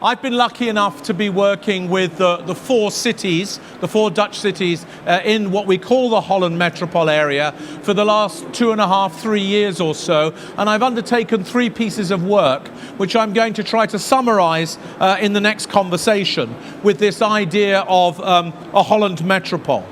I've been lucky enough to be working with the four Dutch cities in what we call the Holland Metropole area for the last 2.5, 3 years or so, and I've undertaken 3 pieces of work which I'm going to try to summarize in the next conversation with this idea of a Holland Metropole.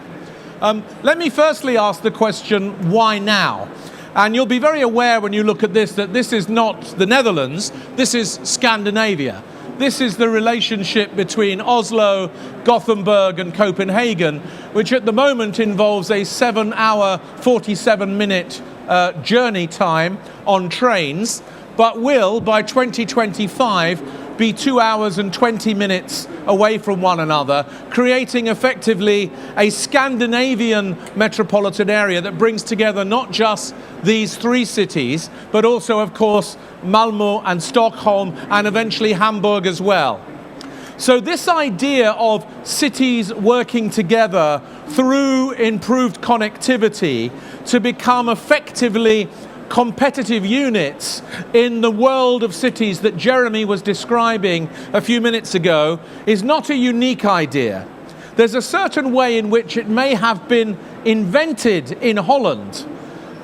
Let me firstly ask the question, why now? And you'll be very aware when you look at this that this is not the Netherlands, this is Scandinavia. This is the relationship between Oslo, Gothenburg and Copenhagen, which at the moment involves a 7-hour, 47-minute journey time on trains, but will, by 2025, be 2 hours and 20 minutes away from one another, creating effectively a Scandinavian metropolitan area that brings together not just these 3 cities, but also, of course, Malmö and Stockholm, and eventually Hamburg as well. So this idea of cities working together through improved connectivity to become effectively competitive units in the world of cities that Jeremy was describing a few minutes ago is not a unique idea. There's a certain way in which it may have been invented in Holland,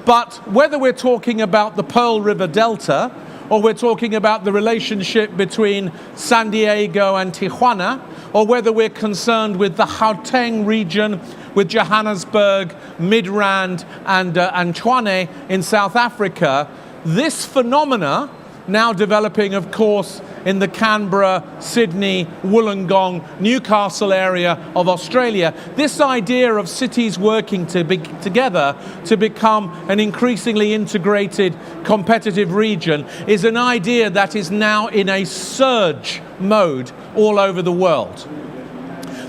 but whether we're talking about the Pearl River Delta or we're talking about the relationship between San Diego and Tijuana, or whether we're concerned with the Gauteng region with Johannesburg, Midrand and Tshwane in South Africa, this phenomena, now developing of course in the Canberra, Sydney, Wollongong, Newcastle area of Australia, this idea of cities working together to become an increasingly integrated competitive region is an idea that is now in a surge mode all over the world.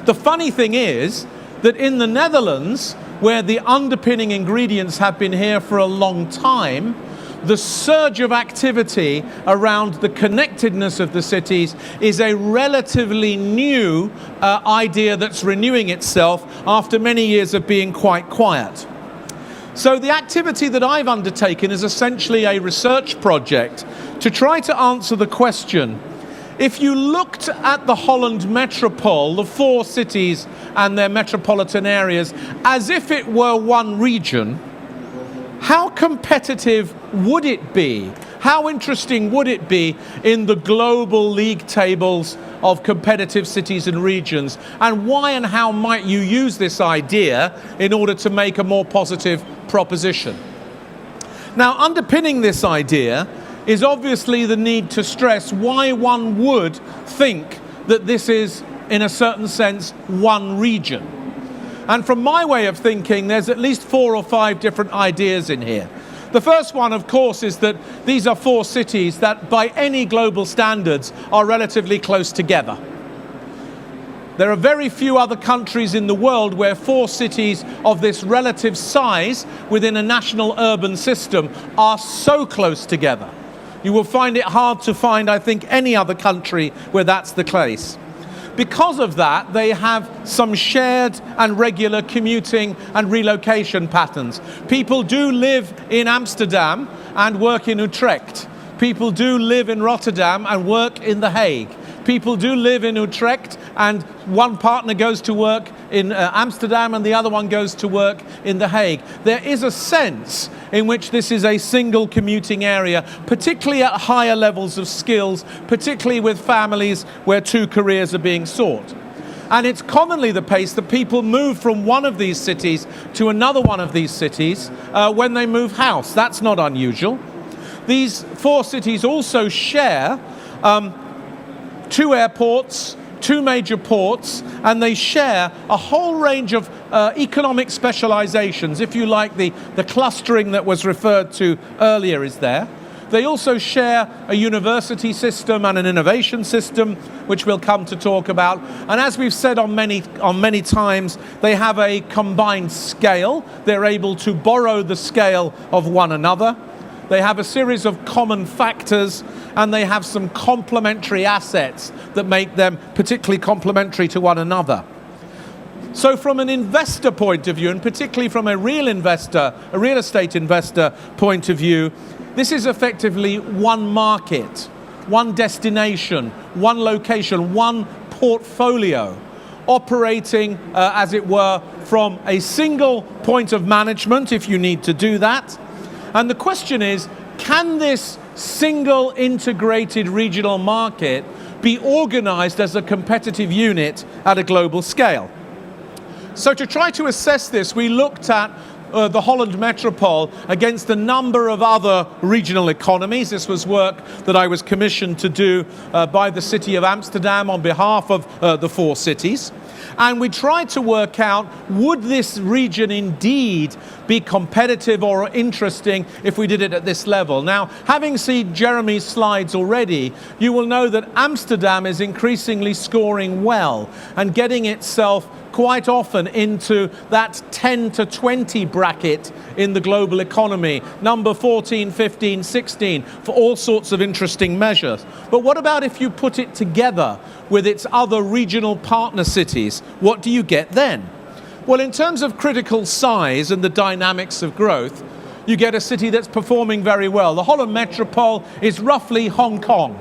The funny thing is that in the Netherlands, where the underpinning ingredients have been here for a long time, the surge of activity around the connectedness of the cities is a relatively new idea that's renewing itself after many years of being quite quiet. So the activity that I've undertaken is essentially a research project to try to answer the question, if you looked at the Holland Metropole, the 4 cities and their metropolitan areas, as if it were one region, how competitive would it be? How interesting would it be in the global league tables of competitive cities and regions? And why and how might you use this idea in order to make a more positive proposition? Now, underpinning this idea is obviously the need to stress why one would think that this is, in a certain sense, one region. And from my way of thinking, there's at least 4 or 5 different ideas in here. The first one, of course, is that these are 4 cities that, by any global standards, are relatively close together. There are very few other countries in the world where 4 cities of this relative size within a national urban system are so close together. You will find it hard to find, I think, any other country where that's the case. Because of that, they have some shared and regular commuting and relocation patterns. People do live in Amsterdam and work in Utrecht. People do live in Rotterdam and work in The Hague. People do live in Utrecht and one partner goes to work in Amsterdam and the other one goes to work in The Hague. There is a sense in which this is a single commuting area, particularly at higher levels of skills, particularly with families where 2 careers are being sought. And it's commonly the case that people move from one of these cities to another one of these cities when they move house. That's not unusual. These 4 cities also share 2 airports, 2 major ports, and they share a whole range of economic specializations. If you like, the clustering that was referred to earlier is there. They also share a university system and an innovation system, which we'll come to talk about. And as we've said on many times, they have a combined scale. They're able to borrow the scale of one another. They have a series of common factors, and they have some complementary assets that make them particularly complementary to one another. So from an investor point of view, and particularly from a real estate investor point of view, this is effectively one market, one destination, one location, one portfolio, operating, as it were, from a single point of management if you need to do that. And the question is, can this single integrated regional market be organized as a competitive unit at a global scale? So to try to assess this, we looked at the Hollande Metropole against a number of other regional economies. This was work that I was commissioned to do by the city of Amsterdam on behalf of the 4 cities. And we tried to work out, would this region indeed be competitive or interesting if we did it at this level? Now, having seen Jeremy's slides already, you will know that Amsterdam is increasingly scoring well and getting itself quite often into that 10 to 20 bracket in the global economy, number 14, 15, 16, for all sorts of interesting measures. But what about if you put it together with its other regional partner cities? What do you get then? Well, in terms of critical size and the dynamics of growth, you get a city that's performing very well. The Hollande Metropole is roughly Hong Kong.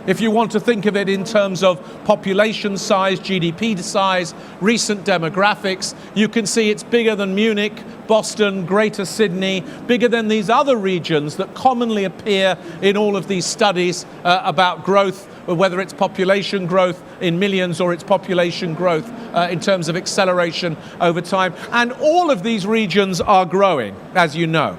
If you want to think of it in terms of population size, GDP size, recent demographics, you can see it's bigger than Munich, Boston, Greater Sydney, bigger than these other regions that commonly appear in all of these studies about growth, whether it's population growth in millions or it's population growth in terms of acceleration over time. And all of these regions are growing, as you know.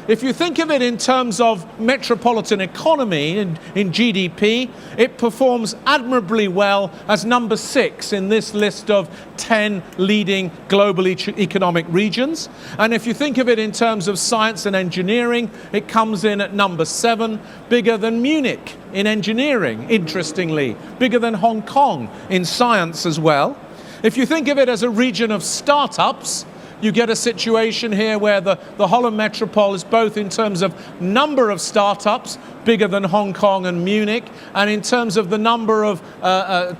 If you think of it in terms of metropolitan economy in GDP, it performs admirably well as number 6 in this list of 10 leading global economic regions. And if you think of it in terms of science and engineering, it comes in at number 7, bigger than Munich in engineering, interestingly, bigger than Hong Kong in science as well. If you think of it as a region of startups, you get a situation here where the Hollande Metropole is both in terms of number of startups, bigger than Hong Kong and Munich, and in terms of the number of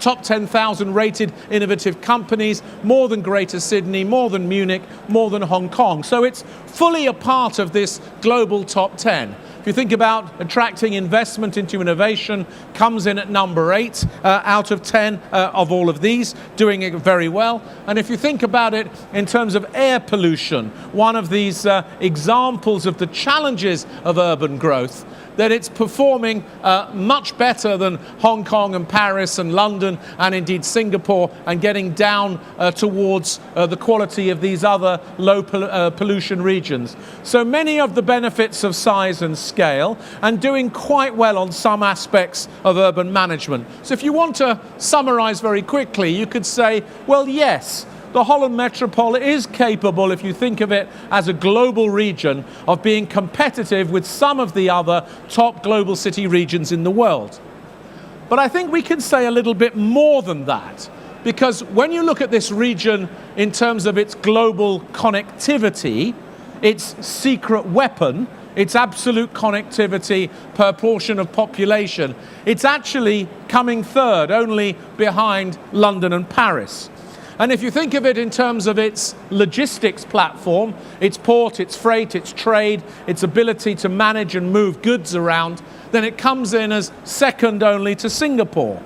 top 10,000 rated innovative companies, more than Greater Sydney, more than Munich, more than Hong Kong. So it's fully a part of this global top 10. If you think about attracting investment into innovation, comes in at number 8 out of 10 of all of these, doing it very well. And if you think about it in terms of air pollution, one of these examples of the challenges of urban growth, that it's performing much better than Hong Kong and Paris and London and indeed Singapore, and getting down towards the quality of these other low pollution regions. So many of the benefits of size and scale, and doing quite well on some aspects of urban management. So if you want to summarize very quickly, you could say, well, yes, the Hollande Metropole is capable, if you think of it as a global region, of being competitive with some of the other top global city regions in the world. But I think we can say a little bit more than that, because when you look at this region in terms of its global connectivity, its secret weapon, its absolute connectivity per portion of population, it's actually coming third, only behind London and Paris. And if you think of it in terms of its logistics platform, its port, its freight, its trade, its ability to manage and move goods around, then it comes in as second only to Singapore.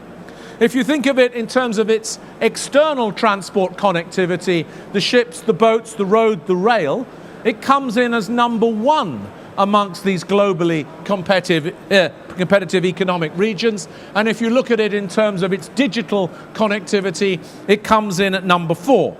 If you think of it in terms of its external transport connectivity, the ships, the boats, the road, the rail, it comes in as number 1 amongst these globally competitive economic regions. And if you look at it in terms of its digital connectivity, it comes in at number 4.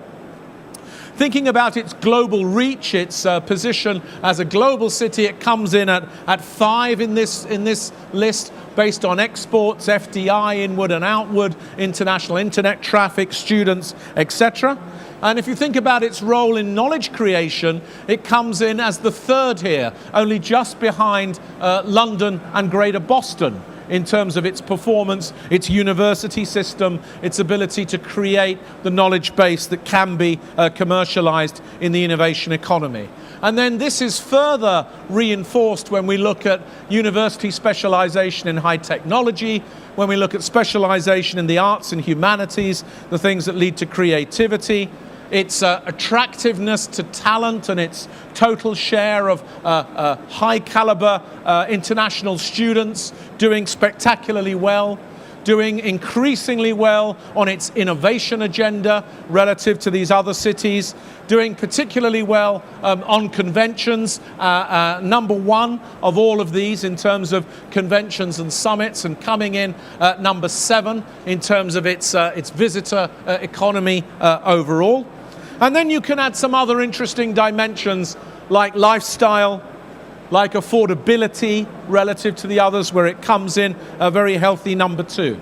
Thinking about its global reach, its position as a global city, it comes in at 5 in this list, based on exports, FDI, inward and outward, international internet traffic, students, etc. And if you think about its role in knowledge creation, it comes in as the 3rd here, only just behind London and Greater Boston in terms of its performance, its university system, its ability to create the knowledge base that can be commercialized in the innovation economy. And then this is further reinforced when we look at university specialization in high technology, when we look at specialization in the arts and humanities, the things that lead to creativity. its attractiveness to talent and its total share of high caliber international students doing spectacularly well, doing increasingly well on its innovation agenda relative to these other cities, doing particularly well on conventions, number one of all of these in terms of conventions and summits, and coming in at number 7 in terms of its visitor economy overall. And then you can add some other interesting dimensions like lifestyle, like affordability relative to the others, where it comes in a very healthy number 2.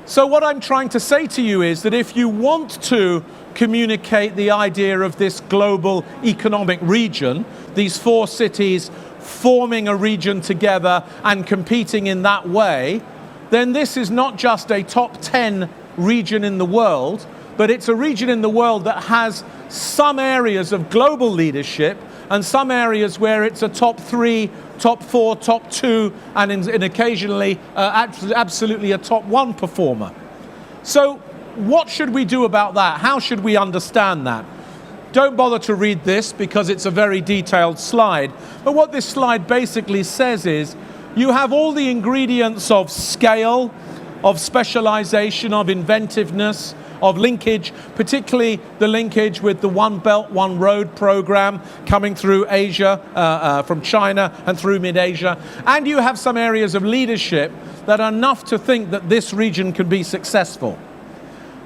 So what I'm trying to say to you is that if you want to communicate the idea of this global economic region, these 4 cities forming a region together and competing in that way, then this is not just a top 10 region in the world, but it's a region in the world that has some areas of global leadership and some areas where it's a top 3, top 4, top 2, and occasionally absolutely a top 1 performer. So what should we do about that? How should we understand that? Don't bother to read this because it's a very detailed slide. But what this slide basically says is you have all the ingredients of scale, of specialization, of inventiveness, of linkage, particularly the linkage with the One Belt, One Road program coming through Asia, from China and through mid-Asia. And you have some areas of leadership that are enough to think that this region can be successful.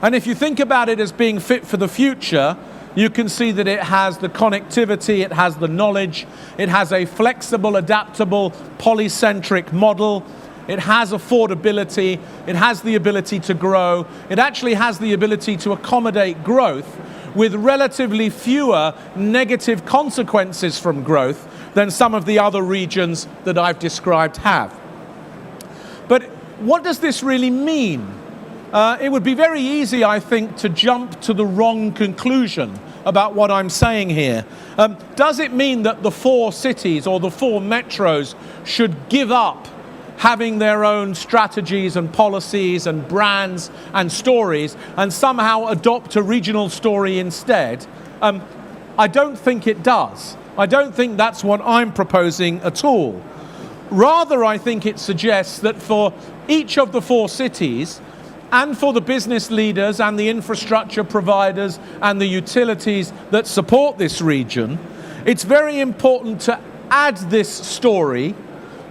And if you think about it as being fit for the future, you can see that it has the connectivity, it has the knowledge, it has a flexible, adaptable, polycentric model. It has affordability, it has the ability to grow, it actually has the ability to accommodate growth with relatively fewer negative consequences from growth than some of the other regions that I've described have. But what does this really mean? It would be very easy, I think, to jump to the wrong conclusion about what I'm saying here. Does it mean that the 4 cities or the 4 metros should give up having their own strategies and policies and brands and stories and somehow adopt a regional story instead? I don't think it does. I don't think that's what I'm proposing at all. Rather, I think it suggests that for each of the 4 cities, and for the business leaders and the infrastructure providers and the utilities that support this region, it's very important to add this story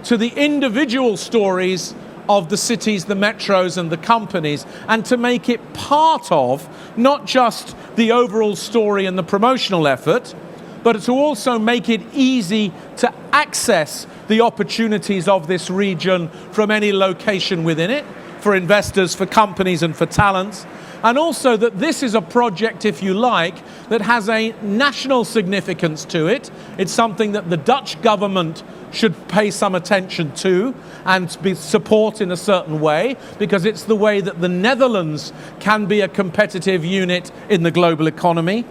to the individual stories of the cities, the metros and the companies, and to make it part of not just the overall story and the promotional effort, but to also make it easy to access the opportunities of this region from any location within it, for investors, for companies and for talents. And also that this is a project, if you like, that has a national significance to it. It's something that the Dutch government should pay some attention to and support in a certain way, because it's the way that the Netherlands can be a competitive unit in the global economy.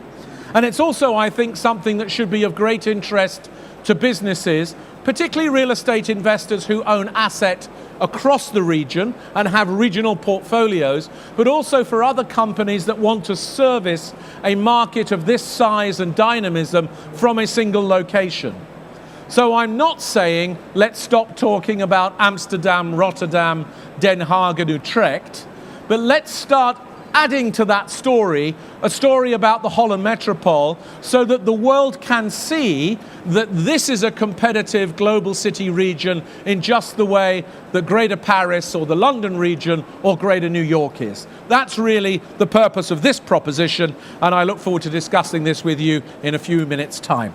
And it's also, I think, something that should be of great interest to businesses, particularly real estate investors who own asset across the region and have regional portfolios, but also for other companies that want to service a market of this size and dynamism from a single location. So I'm not saying let's stop talking about Amsterdam, Rotterdam, Den Haag and Utrecht, but let's start adding to that story a story about the Hollane Metropole, so that the world can see that this is a competitive global city region in just the way that Greater Paris or the London region or Greater New York is. That's really the purpose of this proposition, and I look forward to discussing this with you in a few minutes' time.